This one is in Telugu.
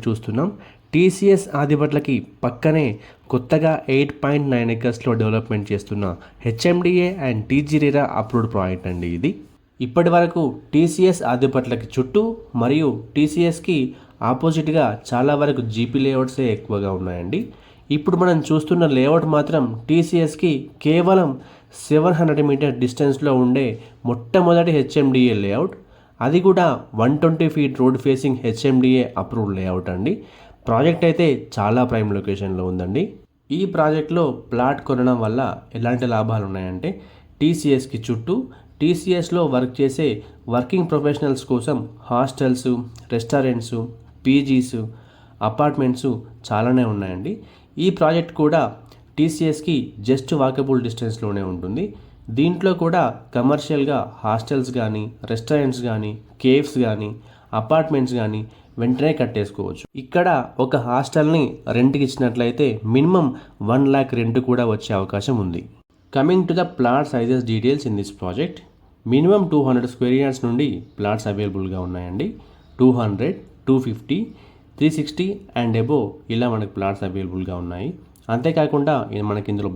చూస్తున్నాం. టీసీఎస్ ఆదిబట్లకి పక్కనే కొత్తగా 8.9 ఎకర్స్లో డెవలప్మెంట్ చేస్తున్న HMDA and TG RERA approved project అండి ఇది. ఇప్పటి వరకు టీసీఎస్ ఆదిబట్లకి చుట్టూ మరియు టీసీఎస్కి ఆపోజిట్గా చాలా వరకు జీపీ లేఅవుట్సే ఎక్కువగా ఉన్నాయండి. ఇప్పుడు మనం చూస్తున్న లేఅవుట్ మాత్రం టీసీఎస్కి కేవలం 700 మీటర్ డిస్టెన్స్లో ఉండే మొట్టమొదటి హెచ్ఎండిఏ లేఅవుట్. అది కూడా 120 feet road facing HMDA approved layout అండి. ప్రాజెక్ట్ అయితే చాలా ప్రైమ్ లొకేషన్లో ఉందండి. ఈ ప్రాజెక్ట్లో ప్లాట్ కొనడం వల్ల ఎలాంటి లాభాలు ఉన్నాయంటే, టీసీఎస్కి చుట్టూ టీసీఎస్లో వర్క్ చేసే వర్కింగ్ ప్రొఫెషనల్స్ కోసం హాస్టల్స్, రెస్టారెంట్స్, పీజీస్, అపార్ట్మెంట్స్ చాలానే ఉన్నాయండి. ఈ ప్రాజెక్ట్ కూడా టీసీఎస్కి జస్ట్ వాకబుల్ డిస్టెన్స్లోనే ఉంటుంది. దీంట్లో కూడా కమర్షియల్గా హాస్టల్స్ కానీ, రెస్టారెంట్స్ కానీ, కేఫ్స్ కానీ, అపార్ట్మెంట్స్ కానీ వెంటనే కట్టేసుకోవచ్చు. ఇక్కడ ఒక హాస్టల్ని రెంట్కి ఇచ్చినట్లయితే మినిమం 1 lakh రెంట్ కూడా వచ్చే అవకాశం ఉంది. Coming to the plot sizes details in this project, minimum 200 square yards నుండి ప్లాట్స్ అవైలబుల్గా ఉన్నాయండి. 200, 250, 360 అండ్ అబోవ్ ఇలా మనకు ప్లాట్స్ అవైలబుల్గా ఉన్నాయి. అంతేకాకుండా మనకి ఇందులో